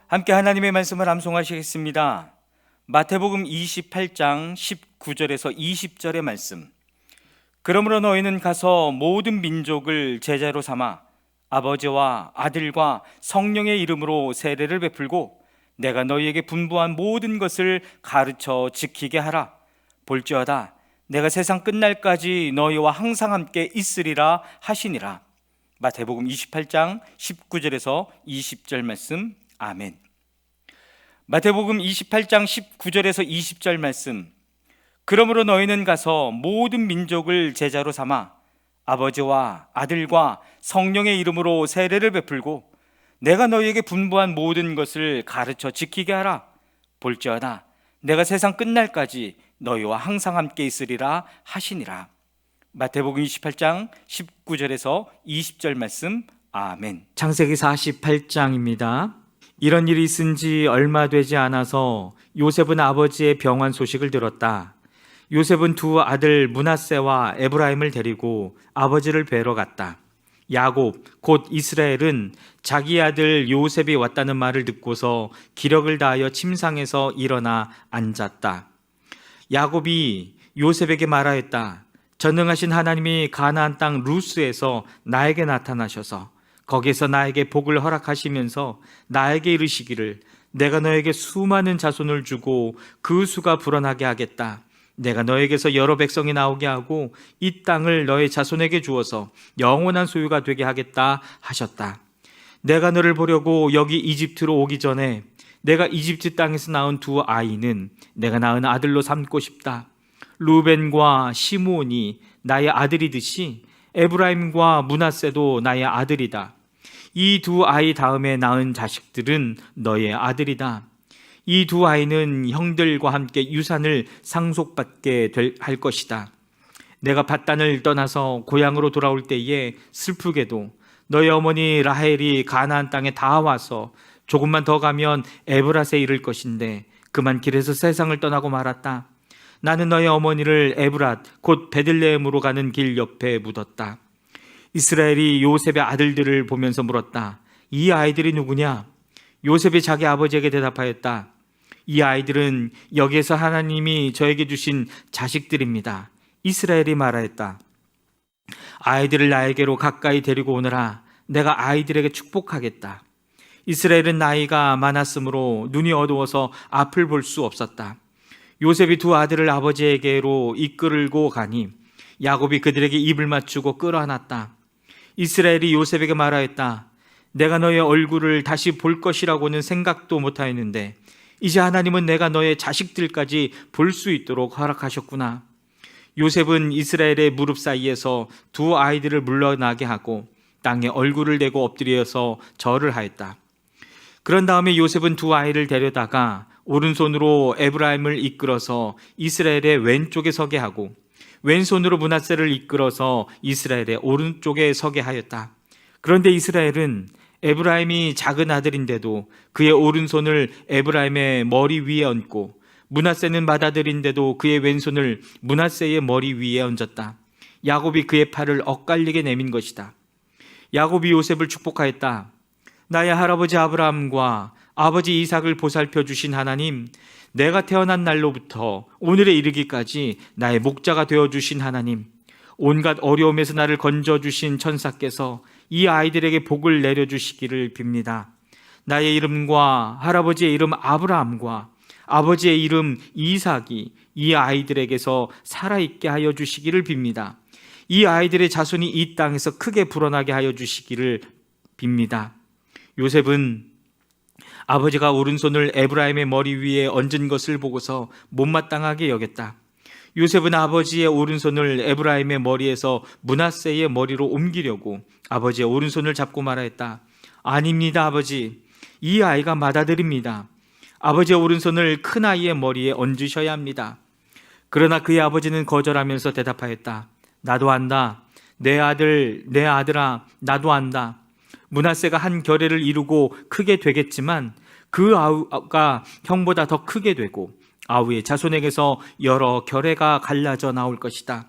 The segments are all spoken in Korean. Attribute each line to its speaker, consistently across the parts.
Speaker 1: 함께 하나님의 말씀을 암송하시겠습니다. 마태복음 28장 19절에서 20절의 말씀. 그러므로 너희는 가서 모든 민족을 제자로 삼아 아버지와 아들과 성령의 이름으로 세례를 베풀고 내가 너희에게 분부한 모든 것을 가르쳐 지키게 하라. 볼지어다 내가 세상 끝날까지 너희와 항상 함께 있으리라 하시니라. 마태복음 28장 19절에서 20절 말씀. 아멘. 마태복음 28장 19절에서 20절 말씀. 그러므로 너희는 가서 모든 민족을 제자로 삼아 아버지와 아들과 성령의 이름으로 세례를 베풀고 내가 너희에게 분부한 모든 것을 가르쳐 지키게 하라. 볼지어다 내가 세상 끝날까지 너희와 항상 함께 있으리라 하시니라. 마태복음 28장 19절에서 20절 말씀. 아멘.
Speaker 2: 창세기 48장입니다. 이런 일이 있은 지 얼마 되지 않아서 요셉은 아버지의 병환 소식을 들었다. 요셉은 두 아들 므낫세와 에브라임을 데리고 아버지를 뵈러 갔다. 야곱 곧 이스라엘은 자기 아들 요셉이 왔다는 말을 듣고서 기력을 다하여 침상에서 일어나 앉았다. 야곱이 요셉에게 말하였다. 전능하신 하나님이 가나안 땅 루스에서 나에게 나타나셔서 거기에서 나에게 복을 허락하시면서 나에게 이르시기를 내가 너에게 수많은 자손을 주고 그 수가 불어나게 하겠다. 내가 너에게서 여러 백성이 나오게 하고 이 땅을 너의 자손에게 주어서 영원한 소유가 되게 하겠다 하셨다. 내가 너를 보려고 여기 이집트로 오기 전에 내가 이집트 땅에서 낳은 두 아이는 내가 낳은 아들로 삼고 싶다. 루벤과 시므온이 나의 아들이듯이 에브라임과 므낫세도 나의 아들이다. 이 두 아이 다음에 낳은 자식들은 너의 아들이다. 이 두 아이는 형들과 함께 유산을 상속받게 할 것이다. 내가 밧단을 떠나서 고향으로 돌아올 때에 슬프게도 너의 어머니 라헬이 가나안 땅에 다 와서 조금만 더 가면 에브랏에 이를 것인데 그만 길에서 세상을 떠나고 말았다. 나는 너의 어머니를 에브랏 곧 베들레헴으로 가는 길 옆에 묻었다. 이스라엘이 요셉의 아들들을 보면서 물었다. 이 아이들이 누구냐? 요셉이 자기 아버지에게 대답하였다. 이 아이들은 여기에서 하나님이 저에게 주신 자식들입니다. 이스라엘이 말하였다. 아이들을 나에게로 가까이 데리고 오너라. 내가 아이들에게 축복하겠다. 이스라엘은 나이가 많았으므로 눈이 어두워서 앞을 볼 수 없었다. 요셉이 두 아들을 아버지에게로 이끌고 가니 야곱이 그들에게 입을 맞추고 끌어안았다. 이스라엘이 요셉에게 말하였다. 내가 너의 얼굴을 다시 볼 것이라고는 생각도 못하였는데 이제 하나님은 내가 너의 자식들까지 볼 수 있도록 허락하셨구나. 요셉은 이스라엘의 무릎 사이에서 두 아이들을 물러나게 하고 땅에 얼굴을 대고 엎드려서 절을 하였다. 그런 다음에 요셉은 두 아이를 데려다가 오른손으로 에브라임을 이끌어서 이스라엘의 왼쪽에 서게 하고 왼손으로 므낫세를 이끌어서 이스라엘의 오른쪽에 서게 하였다. 그런데 이스라엘은 에브라임이 작은 아들인데도 그의 오른손을 에브라임의 머리 위에 얹고 므낫세는 맏아들인데도 그의 왼손을 므낫세의 머리 위에 얹었다. 야곱이 그의 팔을 엇갈리게 내민 것이다. 야곱이 요셉을 축복하였다. 나의 할아버지 아브라함과 아버지 이삭을 보살펴 주신 하나님, 내가 태어난 날로부터 오늘에 이르기까지 나의 목자가 되어 주신 하나님, 온갖 어려움에서 나를 건져 주신 천사께서 이 아이들에게 복을 내려 주시기를 빕니다. 나의 이름과 할아버지의 이름 아브라함과 아버지의 이름 이삭이 이 아이들에게서 살아있게 하여 주시기를 빕니다. 이 아이들의 자손이 이 땅에서 크게 불어나게 하여 주시기를 빕니다. 요셉은 아버지가 오른손을 에브라임의 머리 위에 얹은 것을 보고서 못마땅하게 여겼다. 요셉은 아버지의 오른손을 에브라임의 머리에서 므낫세의 머리로 옮기려고 아버지의 오른손을 잡고 말하였다. 아닙니다, 아버지. 이 아이가 맏아들입니다. 아버지의 오른손을 큰아이의 머리에 얹으셔야 합니다. 그러나 그의 아버지는 거절하면서 대답하였다. 나도 안다. 내 아들, 내 아들아, 나도 안다. 므낫세가 한 결례를 이루고 크게 되겠지만 그 아우가 형보다 더 크게 되고 아우의 자손에게서 여러 결례가 갈라져 나올 것이다.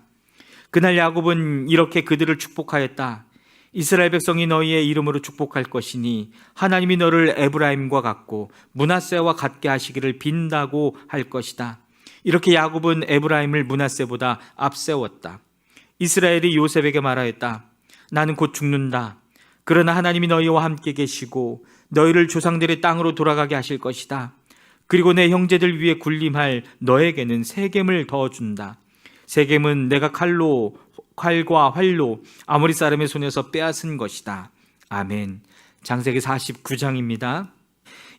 Speaker 2: 그날 야곱은 이렇게 그들을 축복하였다. 이스라엘 백성이 너희의 이름으로 축복할 것이니 하나님이 너를 에브라임과 같고 므낫세와 같게 하시기를 빈다고 할 것이다. 이렇게 야곱은 에브라임을 므낫세보다 앞세웠다. 이스라엘이 요셉에게 말하였다. 나는 곧 죽는다. 그러나 하나님이 너희와 함께 계시고 너희를 조상들의 땅으로 돌아가게 하실 것이다. 그리고 내 형제들 위에 군림할 너에게는 세겜을 더 준다. 세겜은 내가 칼과 활로 아모리 사람의 손에서 빼앗은 것이다. 아멘. 창세기 49장입니다.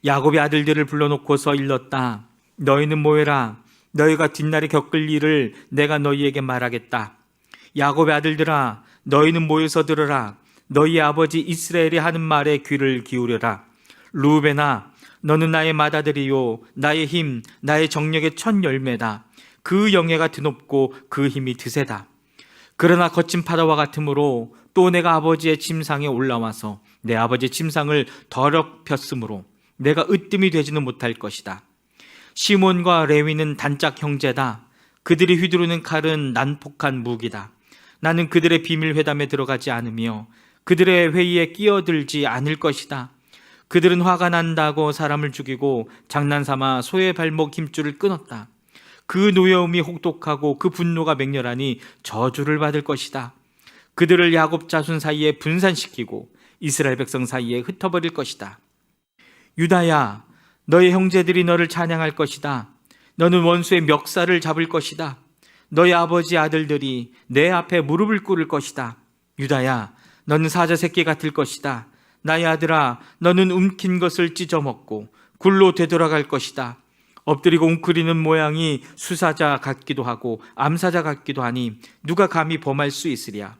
Speaker 2: 야곱의 아들들을 불러놓고서 일렀다. 너희는 모여라. 너희가 뒷날에 겪을 일을 내가 너희에게 말하겠다. 야곱의 아들들아, 너희는 모여서 들으라. 너희 아버지 이스라엘이 하는 말에 귀를 기울여라. 루벤아, 너는 나의 맏아들이요 나의 힘, 나의 정력의 첫 열매다. 그 영예가 드높고 그 힘이 드세다. 그러나 거친 바다와 같으므로 또 내가 아버지의 침상에 올라와서 내 아버지의 침상을 더럽혔으므로 내가 으뜸이 되지는 못할 것이다. 시몬과 레위는 단짝 형제다. 그들이 휘두르는 칼은 난폭한 무기다. 나는 그들의 비밀 회담에 들어가지 않으며 그들의 회의에 끼어들지 않을 것이다. 그들은 화가 난다고 사람을 죽이고 장난삼아 소의 발목 힘줄을 끊었다. 그 노여움이 혹독하고 그 분노가 맹렬하니 저주를 받을 것이다. 그들을 야곱 자손 사이에 분산시키고 이스라엘 백성 사이에 흩어버릴 것이다. 유다야, 너의 형제들이 너를 찬양할 것이다. 너는 원수의 멱살을 잡을 것이다. 너희 아버지 아들들이 내 앞에 무릎을 꿇을 것이다. 유다야, 너는 사자 새끼 같을 것이다. 나의 아들아, 너는 움킨 것을 찢어먹고 굴로 되돌아갈 것이다. 엎드리고 웅크리는 모양이 수사자 같기도 하고 암사자 같기도 하니 누가 감히 범할 수 있으랴.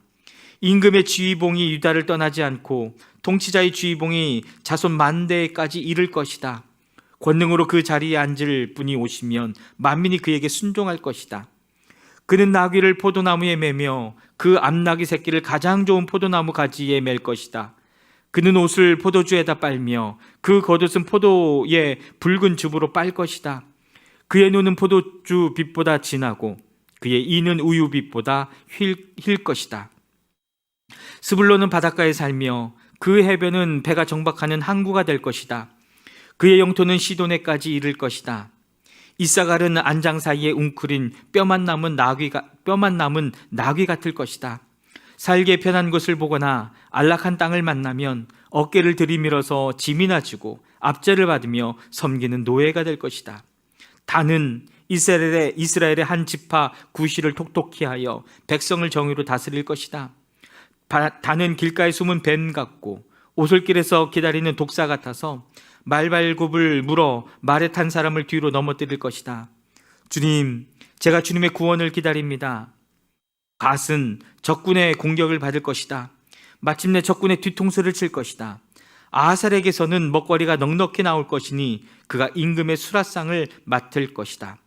Speaker 2: 임금의 지휘봉이 유다를 떠나지 않고 통치자의 지휘봉이 자손 만대까지 이를 것이다. 권능으로 그 자리에 앉을 분이 오시면 만민이 그에게 순종할 것이다. 그는 나귀를 포도나무에 매며 그 암나귀 새끼를 가장 좋은 포도나무 가지에 맬 것이다. 그는 옷을 포도주에다 빨며 그 겉옷은 포도의 붉은 즙으로 빨 것이다. 그의 눈은 포도주 빛보다 진하고 그의 이는 우유 빛보다 힐 것이다. 스불론은 바닷가에 살며 그 해변은 배가 정박하는 항구가 될 것이다. 그의 영토는 시도네까지 이를 것이다. 이사갈은 안장 사이에 웅크린 뼈만 남은 나귀 같을 것이다. 살기에 편한 곳을 보거나 안락한 땅을 만나면 어깨를 들이밀어서 짐이나 지고 압제를 받으며 섬기는 노예가 될 것이다. 단은 이스라엘의 한 지파 구시를 톡톡히 하여 백성을 정의로 다스릴 것이다. 단은 길가에 숨은 뱀 같고 오솔길에서 기다리는 독사 같아서 말발굽을 물어 말에 탄 사람을 뒤로 넘어뜨릴 것이다. 주님, 제가 주님의 구원을 기다립니다. 갓은 적군의 공격을 받을 것이다. 마침내 적군의 뒤통수를 칠 것이다. 아살에게서는 먹거리가 넉넉히 나올 것이니 그가 임금의 수라상을 맡을 것이다.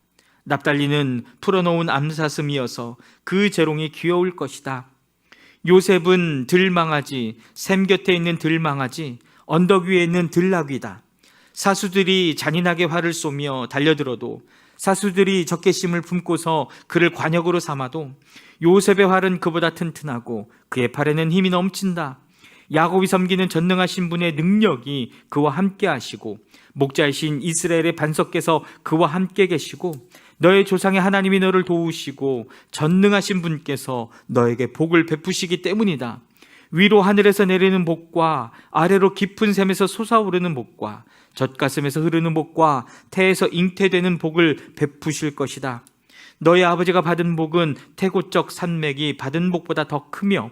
Speaker 2: 납달리는 풀어놓은 암사슴이어서 그 재롱이 귀여울 것이다. 요셉은 들망아지, 샘 곁에 있는 들망아지, 언덕 위에 있는 들나귀다. 사수들이 잔인하게 활을 쏘며 달려들어도, 사수들이 적개심을 품고서 그를 관역으로 삼아도 요셉의 활은 그보다 튼튼하고 그의 팔에는 힘이 넘친다. 야곱이 섬기는 전능하신 분의 능력이 그와 함께 하시고 목자이신 이스라엘의 반석께서 그와 함께 계시고 너의 조상의 하나님이 너를 도우시고 전능하신 분께서 너에게 복을 베푸시기 때문이다. 위로 하늘에서 내리는 복과 아래로 깊은 샘에서 솟아오르는 복과 젖가슴에서 흐르는 복과 태에서 잉태되는 복을 베푸실 것이다. 너희 아버지가 받은 복은 태고적 산맥이 받은 복보다 더 크며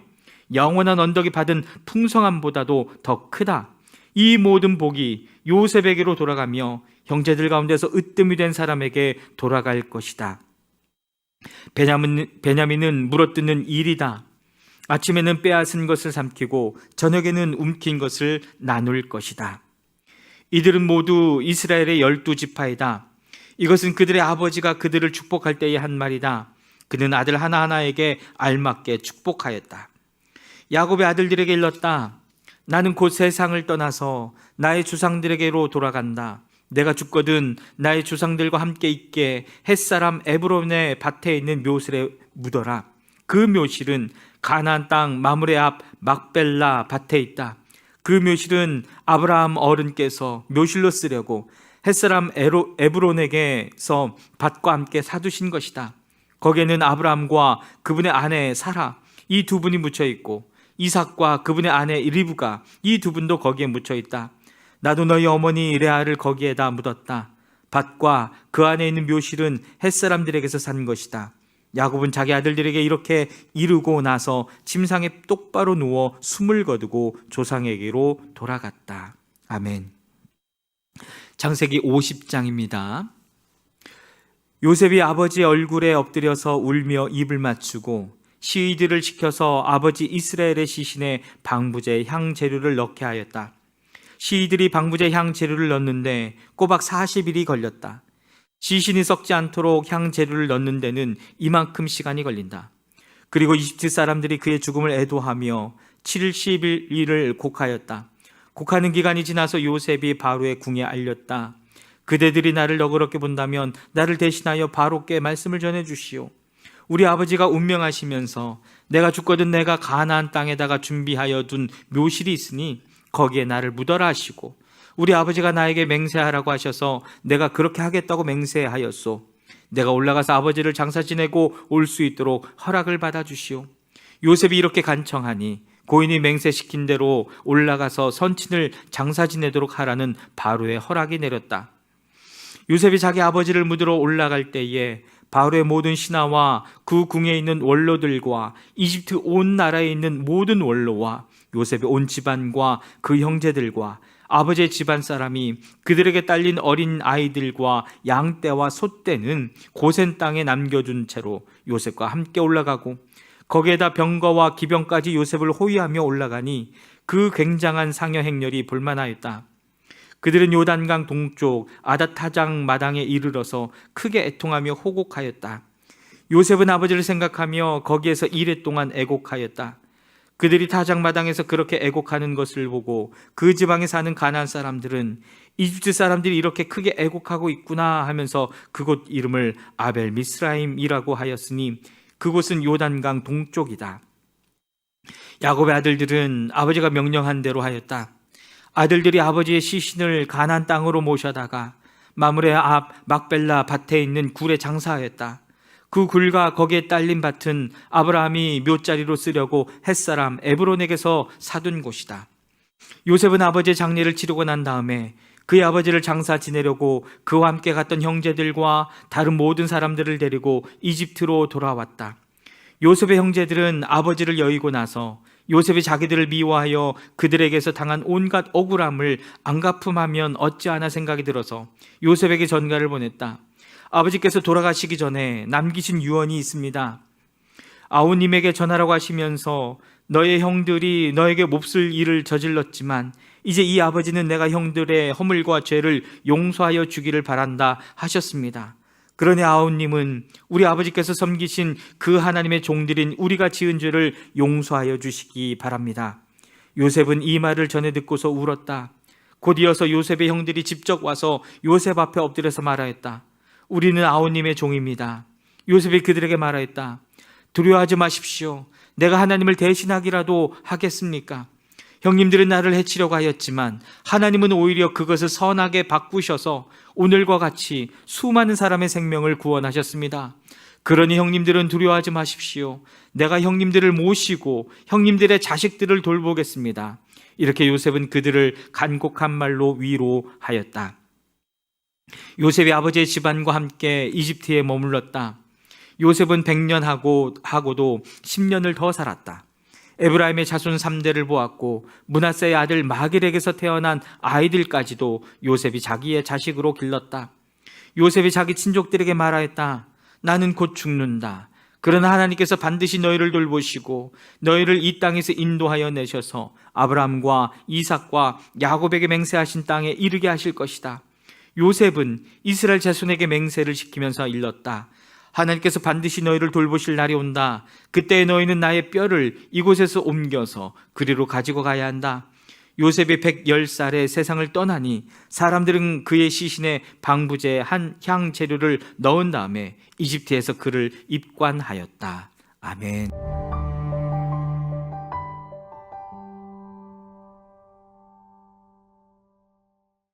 Speaker 2: 영원한 언덕이 받은 풍성함보다도 더 크다. 이 모든 복이 요셉에게로 돌아가며 형제들 가운데서 으뜸이 된 사람에게 돌아갈 것이다. 베냐민은 물어뜯는 일이다. 아침에는 빼앗은 것을 삼키고 저녁에는 움킨 것을 나눌 것이다. 이들은 모두 이스라엘의 12지파이다. 이것은 그들의 아버지가 그들을 축복할 때의 한 말이다. 그는 아들 하나하나에게 알맞게 축복하였다. 야곱의 아들들에게 일렀다. 나는 곧 세상을 떠나서 나의 조상들에게로 돌아간다. 내가 죽거든 나의 조상들과 함께 있게 햇사람 에브론의 밭에 있는 묘실에 묻어라. 그 묘실은 가나안 땅 마므레 앞 막벨라 밭에 있다. 그 묘실은 아브라함 어른께서 묘실로 쓰려고 햇사람 에브론에게서 밭과 함께 사두신 것이다. 거기에는 아브라함과 그분의 아내 사라 이 두 분이 묻혀 있고 이삭과 그분의 아내 리브가 이 두 분도 거기에 묻혀 있다. 나도 너희 어머니 레아를 거기에다 묻었다. 밭과 그 안에 있는 묘실은 햇사람들에게서 산 것이다. 야곱은 자기 아들들에게 이렇게 이르고 나서 침상에 똑바로 누워 숨을 거두고 조상에게로 돌아갔다. 아멘. 창세기 50장입니다. 요셉이 아버지의 얼굴에 엎드려서 울며 입을 맞추고 시위들을 시켜서 아버지 이스라엘의 시신에 방부제 향 재료를 넣게 하였다. 시위들이 방부제 향 재료를 넣는데 꼬박 40일이 걸렸다. 시신이 썩지 않도록 향 재료를 넣는 데는 이만큼 시간이 걸린다. 그리고 이집트 사람들이 그의 죽음을 애도하며 70일을 곡하였다. 곡하는 기간이 지나서 요셉이 바로의 궁에 알렸다. 그대들이 나를 너그럽게 본다면 나를 대신하여 바로께 말씀을 전해 주시오. 우리 아버지가 운명하시면서 내가 죽거든 내가 가나안 땅에다가 준비하여 둔 묘실이 있으니 거기에 나를 묻어라 하시고 우리 아버지가 나에게 맹세하라고 하셔서 내가 그렇게 하겠다고 맹세하였소. 내가 올라가서 아버지를 장사 지내고 올 수 있도록 허락을 받아 주시오. 요셉이 이렇게 간청하니 고인이 맹세시킨 대로 올라가서 선친을 장사 지내도록 하라는 바로의 허락이 내렸다. 요셉이 자기 아버지를 묻으러 올라갈 때에 바로의 모든 신하와 그 궁에 있는 원로들과 이집트 온 나라에 있는 모든 원로와 요셉의 온 집안과 그 형제들과 아버지의 집안 사람이 그들에게 딸린 어린 아이들과 양떼와 소떼는 고센 땅에 남겨둔 채로 요셉과 함께 올라가고 거기에다 병거와 기병까지 요셉을 호위하며 올라가니 그 굉장한 상여 행렬이 볼만하였다. 그들은 요단강 동쪽 아닷타장 마당에 이르러서 크게 애통하며 호곡하였다. 요셉은 아버지를 생각하며 거기에서 이레 동안 애곡하였다. 그들이 타장 마당에서 그렇게 애곡하는 것을 보고 그 지방에 사는 가나안 사람들은 이집트 사람들이 이렇게 크게 애곡하고 있구나 하면서 그곳 이름을 아벨 미스라임이라고 하였으니 그곳은 요단강 동쪽이다. 야곱의 아들들은 아버지가 명령한 대로 하였다. 아들들이 아버지의 시신을 가나안 땅으로 모셔다가 마므레 앞 막벨라 밭에 있는 굴에 장사하였다. 그 굴과 거기에 딸린 밭은 아브라함이 묘자리로 쓰려고 햇사람 에브론에게서 사둔 곳이다. 요셉은 아버지의 장례를 치르고 난 다음에 그의 아버지를 장사 지내려고 그와 함께 갔던 형제들과 다른 모든 사람들을 데리고 이집트로 돌아왔다. 요셉의 형제들은 아버지를 여의고 나서 요셉이 자기들을 미워하여 그들에게서 당한 온갖 억울함을 안갚음하면 어찌하나 생각이 들어서 요셉에게 전가를 보냈다. 아버지께서 돌아가시기 전에 남기신 유언이 있습니다. 아우님에게 전하라고 하시면서 너의 형들이 너에게 몹쓸 일을 저질렀지만 이제 이 아버지는 내가 형들의 허물과 죄를 용서하여 주기를 바란다 하셨습니다. 그러니 아우님은 우리 아버지께서 섬기신 그 하나님의 종들인 우리가 지은 죄를 용서하여 주시기 바랍니다. 요셉은 이 말을 전해 듣고서 울었다. 곧 이어서 요셉의 형들이 직접 와서 요셉 앞에 엎드려서 말하였다. 우리는 아우님의 종입니다. 요셉이 그들에게 말하였다. 두려워하지 마십시오. 내가 하나님을 대신하기라도 하겠습니까? 형님들은 나를 해치려고 하였지만 하나님은 오히려 그것을 선하게 바꾸셔서 오늘과 같이 수많은 사람의 생명을 구원하셨습니다. 그러니 형님들은 두려워하지 마십시오. 내가 형님들을 모시고 형님들의 자식들을 돌보겠습니다. 이렇게 요셉은 그들을 간곡한 말로 위로하였다. 요셉이 아버지의 집안과 함께 이집트에 머물렀다. 요셉은 100년 하고도 10년을 더 살았다. 에브라임의 자손 3대를 보았고 므낫세의 아들 마길에게서 태어난 아이들까지도 요셉이 자기의 자식으로 길렀다. 요셉이 자기 친족들에게 말하였다. 나는 곧 죽는다. 그러나 하나님께서 반드시 너희를 돌보시고 너희를 이 땅에서 인도하여 내셔서 아브라함과 이삭과 야곱에게 맹세하신 땅에 이르게 하실 것이다. 요셉은 이스라엘 자손에게 맹세를 시키면서 일렀다. 하나님께서 반드시 너희를 돌보실 날이 온다. 그때 너희는 나의 뼈를 이곳에서 옮겨서 그리로 가지고 가야 한다. 요셉이 110살에 세상을 떠나니 사람들은 그의 시신에 방부제 한 향 재료를 넣은 다음에 이집트에서 그를 입관하였다. 아멘.